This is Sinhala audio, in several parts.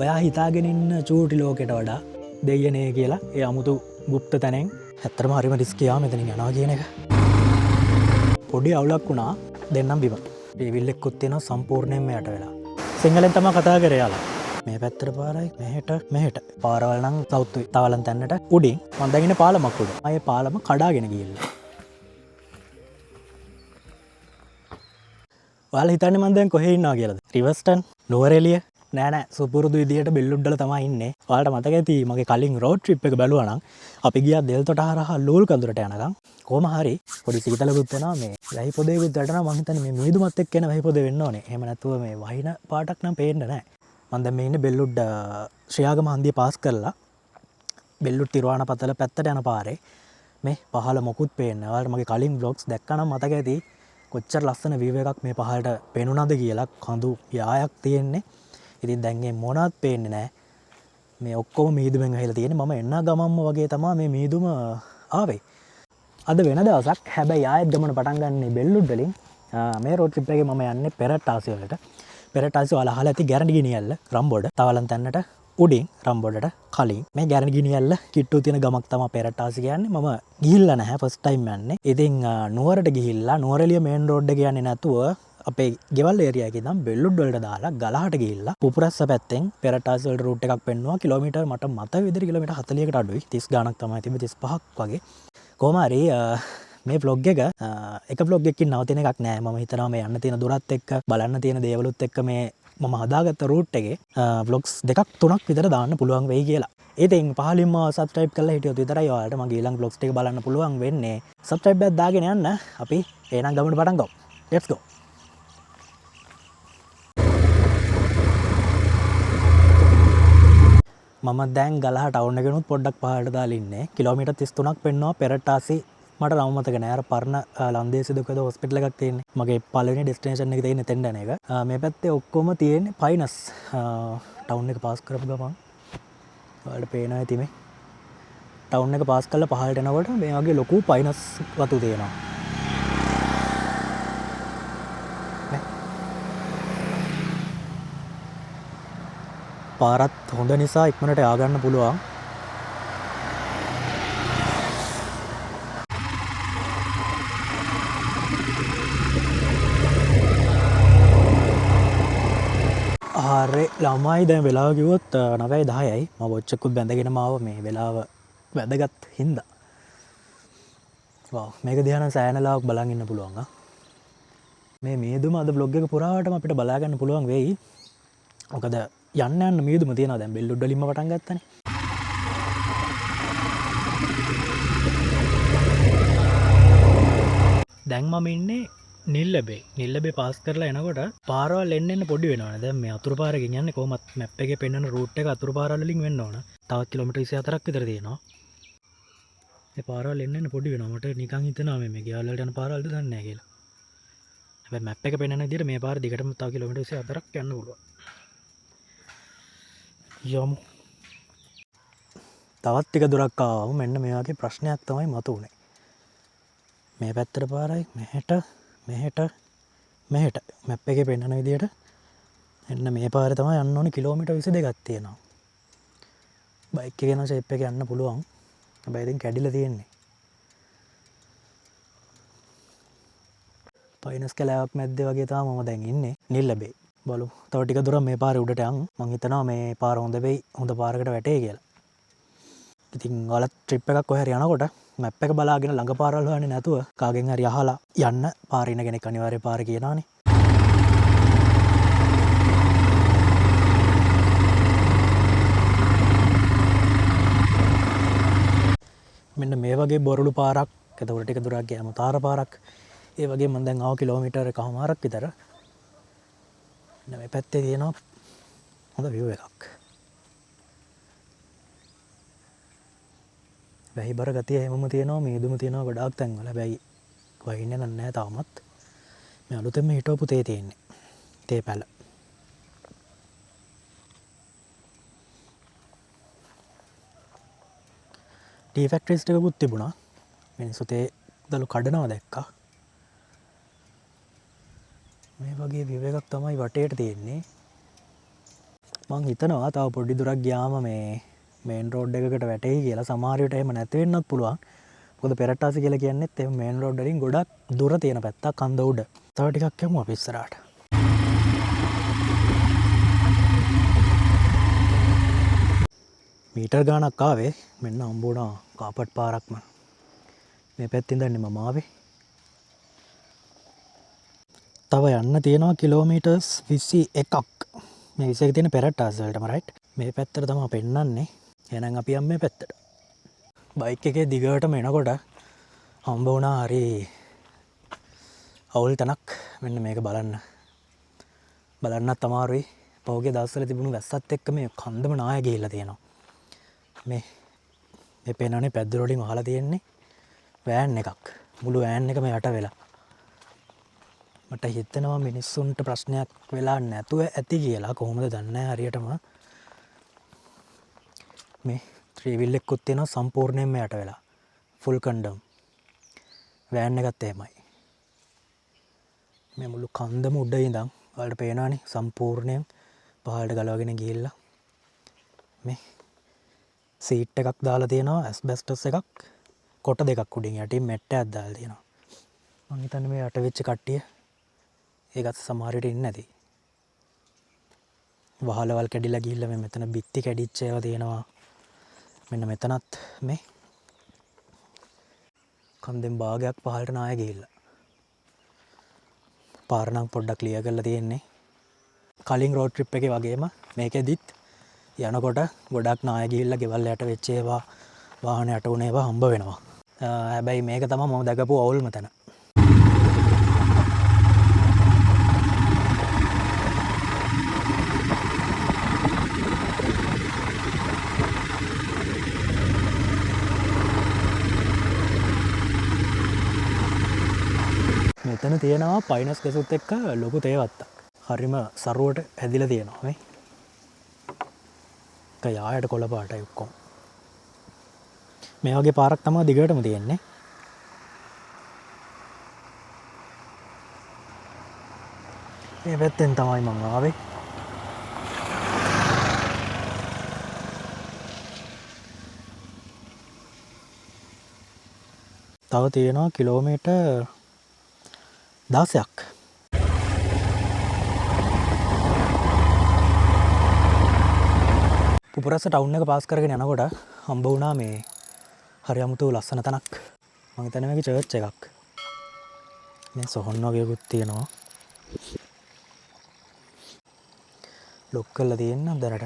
ඔයා හිතාගෙන ඉන්න චූටි ලෝකෙට වඩා දෙයනේ කියලා ඒ අමුතු ගුප්ත තැනෙන් ඇත්තරම හරිම රිස්කයා මෙතනින් යනවා කියන එක. පොඩි අවුලක් වුණා දෙන්නම් බිම. පිවිල්ලෙක් කුත්තියන සම්පූර්ණයෙන්ම යට වෙලා. සිංහලෙන් තම කතා කරයාලා. මේ පැත්තර පාරයි මෙහෙට පාරවල් නම් සෞත්තුයි තවලන් තැන්නට උඩින් මන්දගෙන පාලමක්කුඩ අය පාලම කඩාගෙන ගිල්ල. වාල හිතන්න මන්දයන් කොහෙන්නා කියලද රිවස්ටන් නොවරෙලිය නෑනෑ සුපුරදු විදිට බෙල්ලුඩ්ඩල තමයි ඉන්න වාට මතක ඇති මගේ කලින් රෝඩ් ට්‍රිප් එක බැලුවනම් අපි ගිය දෙල්තොට හරහ ලෝල් කඳුරට යනකම් කෝම හරි පොඩි සිතලකුත්වන මේ ලයි පොදෙකුත්තටන මහිතන මේ මිදුමත්තක් කෙන වහි පොද වෙන්න ඕනේ හෙමනැතුව මේ වහින පාටක් නම් පේන්න නෑ මන්ද මේ ඉන්න බෙල්ලුඩ් ශ්‍රයාගම හන්දිය පාස් කරලා බෙල්ලුත් තිරවාණ පතල පැත්තට යන පාරේ මේ පහල මොකුත් පේන්නවාට මගේ කලින් බ්ලොග්ස් දැක්කනම් මතක ඇති කොච්චර ලස්සන වීව එකක් මේ පහලට පෙනුනද කියලා කඳු යායක් තියෙන්නේ ඉතින් දැන්ගේ මොනත් පේන්නේ නෑ මේ ඔක්කොම මීදුමෙන් හල තියෙන ම එන්න ගමම්ම වගේ තමා මේ මීදුම ආවේ අද වෙන දවසක් හැබැයි ආයත් ගමන පටන්ගන්නේ බෙල්ලුඩ්ඩලින් මේ රෝටිප්ගේ ම යන්න පෙරට්ටාසිවලට පෙරටාසි වලහල ඇති ගැරඩිගිනිියල්ල රම්බොඩ තවලන් තැන්නට උඩින් රම්බොඩට කලින් මේ ගැරගිනිියල්ල කිට්ටු තින ගමක් තම පෙරටාසි කියන්නේ ම ගිල්ල නැහැ ෆස්ටයිම් යන්නේ ඉතින් නුවරට ගිහිල්ලා නුවරලිය මේන් රෝඩ්ඩ කියන්නේ නැතුව අපේ ගෙවල් ඒරියගේ නම් බෙල්ලුඩ්වලට දාලා ගලහට ගිල්ලා පුරස්ස පැත්තෙන් පෙරටාසල් රුට් එකක් පෙන්වා කිලෝමිට මට මත විදර කිලමිට 40කට අඩුයි 30 ගණක් තමයි තිබ 35ක් වගේ කොමාරි මේ ෆ්ලොග් එක ෆලොග්ගෙකින් නවතින එකක් නෑ ම හිතනම යන්න තියෙන දුරත් එක්ක බලන්න තියෙන දේවලුත් එක්ක මේ මම හදාගත්ත රූට් එක බ්ලොග්ස් දෙකක් තුනක් විතර දාන්න පුළුවන් වෙයි කියලා ඒතින් පහලින්ම සබස්ක්‍රයිබ් කරලා හිටියොත් විතරයි ඔයාලට මගේ ඊළඟ බ්ලොග්ස් ටික බලන්න පුළුවන් වෙන්නේ සබස්ක්‍රයිබ් එකක් දාගෙන යන්න අපි එහෙනම් ගමනට පටන් ගමු let's go මම දැන් ගලහ ටවුන් එකනුත් පොඩ්ඩක් පහලට දාලා ඉන්නේ කිලෝමීටර් 33ක් පෙන්නවා පෙරටාසි මට නවමතක නෑ අර පරණ ලන්දේසි දුකද හොස්පිටල් එකක් තියෙන්නේ මගේ පළවෙනි ඩෙස්ටිනේෂන් එක තියෙන්නේ එතෙන්ට යන එක මේ පැත්තේ ඔක්කොම තියෙන්නේ පයිනස් ටවුන් එක පාස් කරපු ගමන් ඔයාලට පේනවා ඇති මේ ටවුන් එක පාස් කරලා පහලට යනකොට මේ වගේ ලොකු පයිනස් වතු තියෙනවා පාරත් හොඳ නිසා ඉක්මනට යාගන්න පුළුවන් ආරේ ළමයි දැන් වෙලාව කිව්වොත් 9:10යි මම වොච්චකුත් බැඳගෙන මාව මේ වෙලාව වැදගත් හින්දා වව් මේක දිහා නම් සෑහෙනලාවක් බලන් ඉන්න පුළුවන් මේ මීදුම අද vlog එක පුරාවටම අපිට බලා ගන්න පුළුවන් වෙයි මොකද යන්න මීදුම තියෙනවා දැන් බෙල්ලුඩ්ඩලින්ම පටන් ගත්තනේ දැන් මම ඉන්නේ නිල්ලබේ පාස් කරලා එනකොට පාරවල් එන්න පොඩි වෙනවා දැන් මේ අතුරු පාරකින් යන්නේ කොහොමත් මැප් එකේ පෙන්වන රූට් එක අතුරු පාරවල් වලින් වෙන්න ඕන තවත් කිලෝමීටර් 24ක් විතර තියෙනවා මේ පාරවල් එන්න පොඩි වෙනවා මට නිකන් හිතෙනවා මේ ගෙවල් වලට යන පාරවල්ද දන්නේ නැහැ කියලා හැබැයි මැප් එක පෙන්වන විදිහට මේ පාර දිගටම තව කිලෝමීටර් 24ක් යන්න පුළුවන් යමු තවත් ටික දුරක් ආවම මෙන්න මේ වගේ ප්‍රශ්නයක් තමයි මතුවුනේ මේ පැත්තට පාරයි මෙහෙට මැප් එකේ පෙන්වන විදිහට එන්න මේ පාරේ තමයි යන්න ඕනේ කිලෝමීටර් 22ක් තියෙනවා බයික් එකේ යන ෂේප් එකේ යන්න පුළුවන් හැබැයි ඉතින් කැඩිලා තියෙන්නේ පයින්ස් කැලෑවක් මැද්දේ වගේ තමයි මම දැන් ඉන්නේ නිල්ලබේ බලමු තව ටික දුරක් මේ පාරේ උඩට යන් මං හිතනවා මේ පාර හොඳ වෙයි හොඳ පාරකට වැටේ කියලා ඉතින් ඔයාලා ට්‍රිප් එකක් කොහේ හරි යනකොට මැප් එක බලාගෙන ළඟ පාරවල් හොයන්නේ නැතුව කාගෙන් හරි අහලා යන්න පාරේ ඉන්න කෙනෙක් අනිවාර්යයෙන් පාර කියනවානේ මෙන්න මේ වගේ බොරළු පාරක් එතකොට ටික දුරක් ගියාම තාර පාරක් ඒ වගේ මම දැන් ආව කිලෝමීටර් එකමාරක් විතර මේ පැත්තේ තියෙනවා හොඳ view එකක් වැහිබර ගතිය හැමෝම තියෙනවා මීදුම තියෙනවා ගොඩාක් තැන්වල හැබැයි වහින්නේ නැහැ තාමත් මේ අලුතෙන්ම හිටවපු තේ තියෙන්නේ තේ පැල ටී ෆැක්ටරිස් ටිකකුත් තිබුණා මිනිස්සු තේ දළු කඩනවා දැක්කා මේ වගේ view එකක් තමයි වටේට තියෙන්නේ මං හිතනවා තව පොඩි දුරක් ගියාම මේ මේන් රෝඩ් එකකට වැටෙයි කියලා. සමහර විට එහෙම නැති වෙන්නත් පුළුවන්. මොකද පෙරට්ටාසි කියලා කියන්නේත් එහෙම මේන් රෝඩ් වලින් ගොඩක් දුර තියෙන පැත්තක් කන්ද උඩ. තව ටිකක් යමු අපි ඉස්සරහට. මීටර් ගානක් ආවේ. මෙන්න හම්බුණා කාපට් පාරක්ම. මේ පැත්තෙන් දැන්නේ මම ආවේ. තව යන්න තියෙනවා කිලෝමීටර්ස් 21ක්. මේ 21 තියෙන පෙරට්ටාස වලටම රයිට්. මේ පැත්තට තමයි පෙන්නන්නේ. එහෙනම් අපි යන්නේ මේ පැත්තට. බයික් එකේ දිගටම එනකොට හම්බ වුණා හරි අවුල් තැනක්. මෙන්න මේක බලන්න. බලන්නත් අමාරුයි. පහුගිය දවස්වල තිබුණු වැස්සත් එක්ක මේ කන්දම නාය ගිහිල්ලා තියෙනවා. මේ පේනවනේ පැද්දර වලින් වහලා තියෙන්නේ වෑන් එකක්. මුළු වෑන් එකම යට වෙලා. මට හිතෙනවා මිනිස්සුන්ට ප්‍රශ්නයක් වෙලා නැතුව ඇති කියලා. කොහොමද දන්නේ නැහැ හරියටම. මේ ත්‍රිවිල් එකකුත් තියෙනවා සම්පූර්ණයෙන්ම යට වෙලා. ෆුල් කන්ඩම්. වෑන් එකත් එහෙමයි. මේ මුළු කන්දම උඩ ඉඳන් ඔයාලට පේනවනේ සම්පූර්ණයෙන් පහළට ගලවගෙන ගිහිල්ලා. මේ සීට් එකක් දාලා තියෙනවා ඇස්බෙස්ටස් එකක්. කොට දෙකක් උඩින් යටින් මෙට්ටයක් දාලා තියෙනවා. මං හිතන්නේ මේ යට වෙච්ච කට්ටිය ඒකත් සමහර විට ඉන්නේ නැති. වහලවල් කැඩිලා ගිහිල්ලා මේ මෙතන බිත්ති කැඩිච්ච ඒවා තියෙනවා. මෙන්න මෙතනත් මේ කන්දෙන් භාගයක් පහළට නාය ගිහිල්ලා. පාර නම් පොඩ්ඩක් ක්ලියර් කරලා තියෙන්නේ. කලින් රෝඩ් ට්‍රිප් එකේ වගේම මේකෙදිත් යනකොට ගොඩක් නාය ගිහිල්ලා ගෙවල් යට වෙච්ච ඒවා වාහන යට වුණ ඒවා හම්බ වෙනවා. හැබැයි මේක තමයි මම දැකපු අවුල්ම තැන. මෙතන තියෙනවා පයිනස් ගසුත් එක්ක ලොකු තේවත්තක්. හරිම සරුවට හැදිලා තියෙනවා මේ. එක යායට කොළ පාටයි ඔක්කොම. මේ වගේ පාරක් තමයි දිගටම තියෙන්නේ. මේ පැත්තෙන් තමයි මම ආවේ. තව තියෙනවා කිලෝමීටර් 16ක්. පුපුරස්ස ටවුන් එක පාස් කරගෙන යනකොට හම්බ වුණා මේ හරි අමුතු ලස්සන තැනක්. මම හිතන්නේ මේක චර්ච් එකක්. මේ සොහොන් වගේකුත් තියෙනවා. ලොක් කරලා තියෙන දැනට.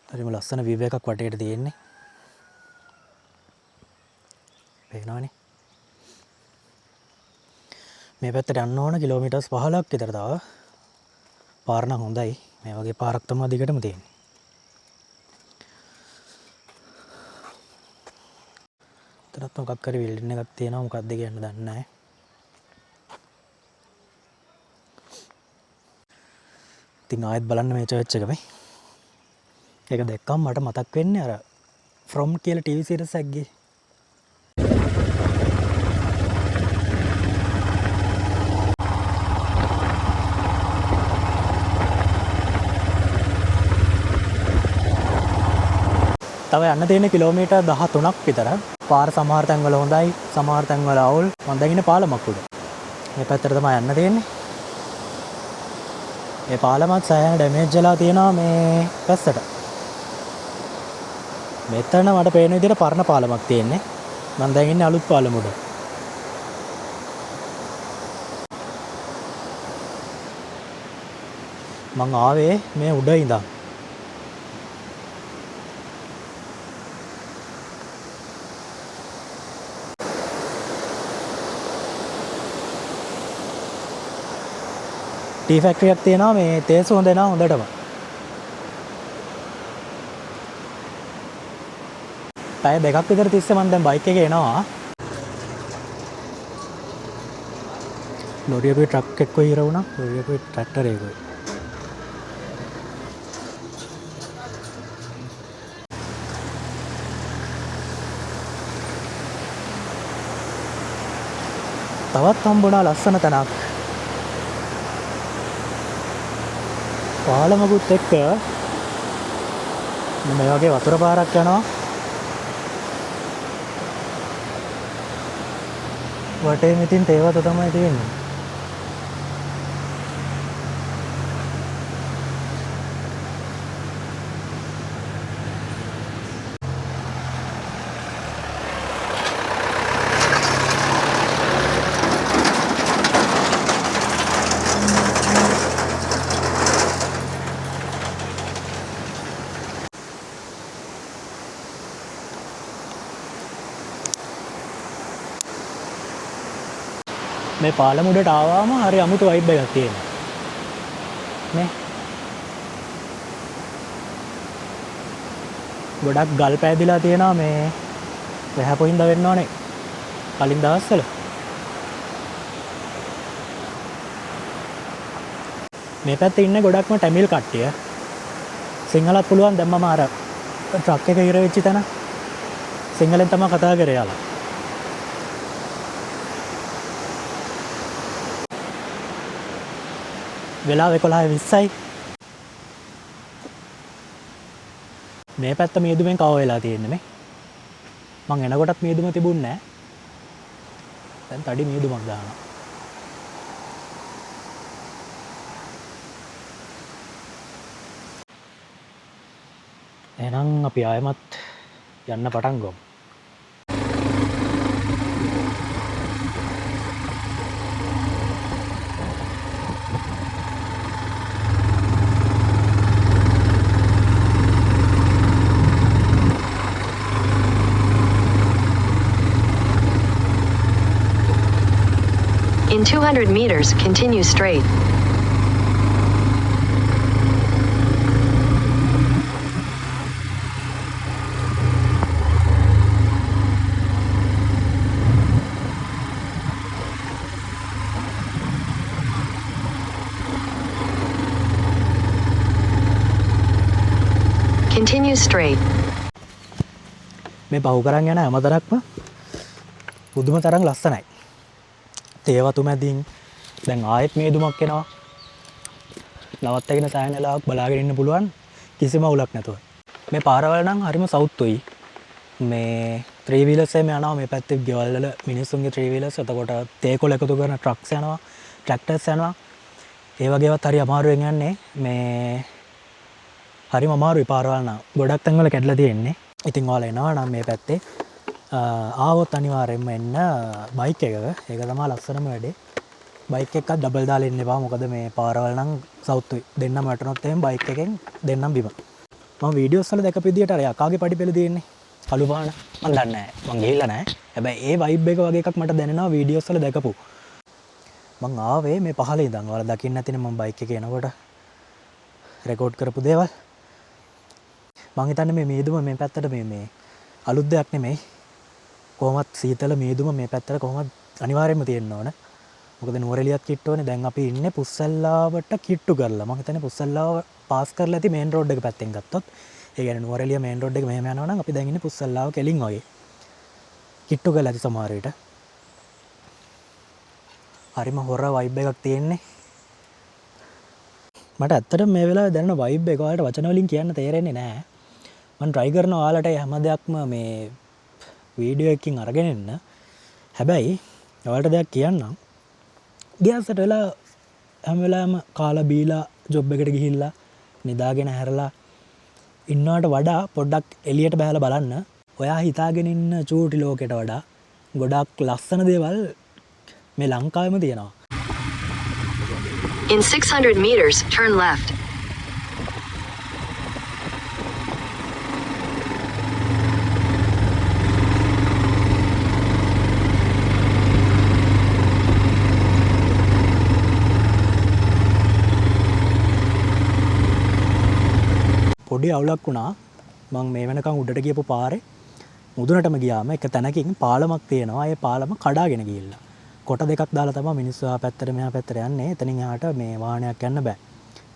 හරිම ලස්සන වීව් එකක් වටේට තියෙන්නේ. පේනවනේ. මේ පැත්තට යන්න ඕන කිලෝමීටර්ස් 15ක් විතර තව. පාර නම් හොඳයි. මේ වගේ පාරක් තමයි දිගටම තියෙන්නේ. එතනත් මොකක් හරි බිල්ඩින් එකක් තියෙනවා. මොකක්ද කියන්න දන්නේ නැහැ. ඉතින් ආයෙත් බලන්න මේ චර්ච් එක මේ. ඒක දැක්කම මට මතක් වෙන්නේ අර From කියලා TV series එකක් ගියේ. තව යන්න තියෙන කිලෝමීටර් 13ක් විතර. පාර සමහර තැන්වල හොඳයි, සමහර තැන්වල අවුල්. මම දැන් ඉන්නේ පාලමක් උඩ. මේ පැත්තට තමයි යන්න තියෙන්නේ. මේ පාලමත් සෑහෙන ඩැමේජ් වෙලා තියෙනවා මේ පැත්තට. මෙතන මට පේන විදිහට පරණ පාලමක් තියෙන්නේ. මම දැන් ඉන්නේ අලුත් පාලම උඩ. මං ආවේ මේ උඩ ඉඳන්. ටී ෆැක්ටරි එකක් තියෙනවා මේ තේ සුවඳ එනවා හොඳටම. පැය දෙකක් විතර තිස්සේ මම දැන් බයික් එකේ එනවා. ලොරියකුයි ට්‍රක් එක්කෝ ඉර වුණා. ලොරියකුයි ට්‍රැක්ටරයකුයි. තවත් හම්බුණා ලස්සන තැනක්. පාලමකුත් එක්ක මේ වගේ වතුර පාරක් යනවා. වටේම ඉතින් තේ වතු තමයි තියෙන්නේ. මේ පාලම උඩට ආවම හරි අමුතු වයිබ් එකක් තියෙනවා නේ. ගොඩක් ගල් පෑදිලා තියෙනවා මේ වැහපොහින්ද වෙන්න ඕනේ කලින් දවස්වල. මේ පැත්තේ ඉන්නේ ගොඩක්ම ටැමිල් කට්ටිය. සිංහලත් පුළුවන්. දැන් මම අර ට්‍රක් එක ඉර වෙච්ච තැන සිංහලෙන් තමයි කතා කරේ යාලා. වෙලාව 11:20යි. මේ පැත්ත මේදුමෙන් කව වෙලා තියෙන්නේ මේ. මං එනකොටත් මේදුම තිබුණේ නැහැ. දැන් තඩි මේදුමක් දානවා. එහෙනම් අපි ආයෙමත් යන්න පටන් ගමු. In 200 meters, continue straight. Continue straight. මේ පහු කරන් යන හැමතරක්ම පුදුම තරම් ලස්සනයි. තේවතු මැදින් දැන් ආයෙත් මේදුමක් එනවා. නවත්තගෙන සෑහෙන වෙලාවක් බලාගෙන ඉන්න පුළුවන් කිසිම අවුලක් නැතුව. මේ පාරවල් නම් හරිම සෞත්තුයි. මේ 3 wheelers එම යනවා මේ පැත්තේ ගෙවල් වල මිනිස්සුන්ගේ 3 wheelers. එතකොට තේකොළ එකතු කරන ට්‍රක්ස් යනවා, ට්‍රැක්ටර්ස් යනවා. ඒ වගේවත් හරි අමාරුවෙන් යන්නේ. මේ හරිම අමාරුයි පාරවල් නම්. ගොඩක් තැන්වල කැඩලා තියෙන්නේ. ඉතින් ඔයාලා එනවා නම් මේ පැත්තේ ආවොත් අනිවාර්යෙන්ම එන්න බයික් එකක. ඒක තමයි ලස්සනම වැඩේ. බයික් එකක් ඩබල් දාලා එන්න එපා. මොකද මේ පාරවල් නම් සෞත්තුයි. දෙන්නම වැටුනොත් එහෙම බයික් එකෙන් දෙන්නම් බිම. මම වීඩියෝස් වල දැකපු විදියට අර යකාගේ පඩි පෙළ තියෙන්නේ. කළු පාන. මම දන්නේ නැහැ. මම ගිහිල්ලා නැහැ. හැබැයි ඒ වයිබ් එක වගේ එකක් මට දැනෙනවා වීඩියෝස් වල දැකපු. මම ආවේ මේ පහළ ඉඳන්. ඔයාලා දකින්න ඇතිනේ මම බයික් එකේ එනකොට රෙකෝඩ් කරපු දේවල්. මං හිතන්නේ මේ මේදුම මේ පැත්තට මේ අලුත් දෙයක් නෙමෙයි. කොහොමත් සීතල මේදුම මේ පැත්තට කොහොමත් අනිවාර්යයෙන්ම තියෙන්න ඕන. මොකද නුවරඑළියත් කිට්ටු ඕනේ. දැන් අපි ඉන්නේ පුස්සල්ලාවට කිට්ටු කරලා. මං හිතන්නේ පුස්සල්ලාව පාස් කරලා ඇති මේන් රෝඩ් එක පැත්තෙන් ගත්තොත්. ඒ කියන්නේ නුවරඑළිය මේන් රෝඩ් එක මෙහෙම යනවා නම් අපි දැන් ඉන්නේ පුස්සල්ලාව කෙලින් වගේ. කිට්ටු කරලා ඇති සමහර විට. හරිම හොර වයිබ් එකක් තියෙන්නේ. මට ඇත්තටම මේ වෙලාවේ දැනෙන වයිබ් එක ඔයාලට වචන වලින් කියන්න තේරෙන්නේ නැහැ. මම try කරනවා ඔයාලට හැම දෙයක්ම මේ වීඩියෝ එකකින් අරගෙන එන්න. හැබැයි ඔයාලට දෙයක් කියන්නම්. ගියසට වෙලා හැම වෙලාවෙම කාලා බීලා ජොබ් එකට ගිහිල්ලා නිදාගෙන හැරලා ඉන්නවට වඩා පොඩ්ඩක් එළියට බහලා බලන්න. ඔයා හිතාගෙන ඉන්න චූටි ලෝකෙට වඩා ගොඩක් ලස්සන දේවල් මේ ලංකාවෙම තියෙනවා. In 600 meters, turn left. පොඩි අවුලක් වුණා. මම මේ වෙනකන් උඩට ගියපු පාරේ මුදුනටම ගියාම එක තැනකින් පාලමක් තියෙනවා. ඒ පාලම කඩාගෙන ගිහිල්ලා. කොට දෙකක් දාලා තමයි මිනිස්සු ආ පැත්තට මෙහා පැත්තට යන්නේ. එතනින් එහාට මේ වාහනයක් යන්න බෑ.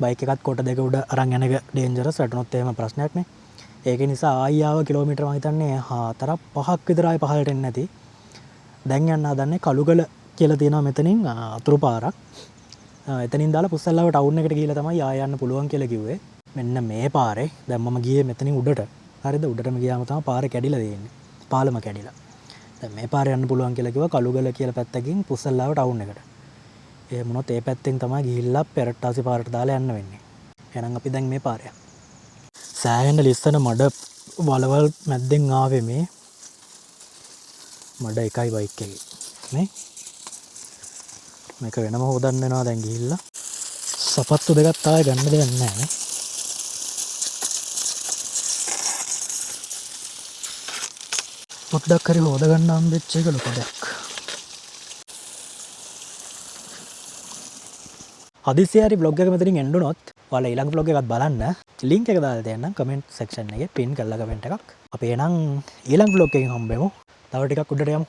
බයික් එකත් කොට දෙක උඩ අරන් යන එක ඩේන්ජරස්. වැටුනොත් එහෙම ප්‍රශ්නයක් නේ. ඒක නිසා ආයියාව කිලෝමීටර මම හිතන්නේ 4-5ක් විතර ආයි පහළට එන්නේ නැති. දැන් යන්න හදන්නේ කළුගල කියලා තියෙනවා මෙතනින් අතුරු පාරක්. එතනින් දාලා පුස්සල්ලාව ටවුන් එකට ගිහිල්ලා තමයි ආය යන්න පුළුවන් කියලා කිව්වේ. මෙන්න මේ පාරේ දැන් මම ගියේ මෙතනින් උඩට. හරිද? උඩටම ගියාම තමයි පාර කැඩිලා තියෙන්නේ. පාලම කැඩිලා. දැන් මේ පාරේ යන්න පුළුවන් කියලා කිව්වා කළුගල කියලා පැත්තකින් පුස්සල්ලාව ටවුන් එකට. ඒ මොනොත් ඒ පැත්තෙන් තමයි ගිහිල්ලා පෙරට්ටාසි පාරට දාලා යන්න වෙන්නේ. එහෙනම් අපි දැන් මේ පාරේ යනවා. සෑහෙන ලිස්සන මඩ වලවල් මැද්දෙන් ආවේ මේ මඩ එකයි බයික් එකේ. නේ? මේක වෙනම හොදන්න වෙනවා දැන් ගිහිල්ලා. සපත්තු දෙකක් තායි ගන්න දෙයක් නැහැ නේ. පොඩ්ඩක් හරි හොද ගන්න හම්බෙච්ච එක ලොකු දෙයක්. හදිසියේ හරි vlog එක මෙතනින් එන්න උනොත් ඔයාලා ඊළඟ vlog එකත් බලන්න link එක දාලා දෙන්නම් comment section එකේ pin කරලා comment එකක්. අපි එහෙනම් ඊළඟ vlog එකකින් හම්බෙමු. තව ටිකක් උඩට යමු.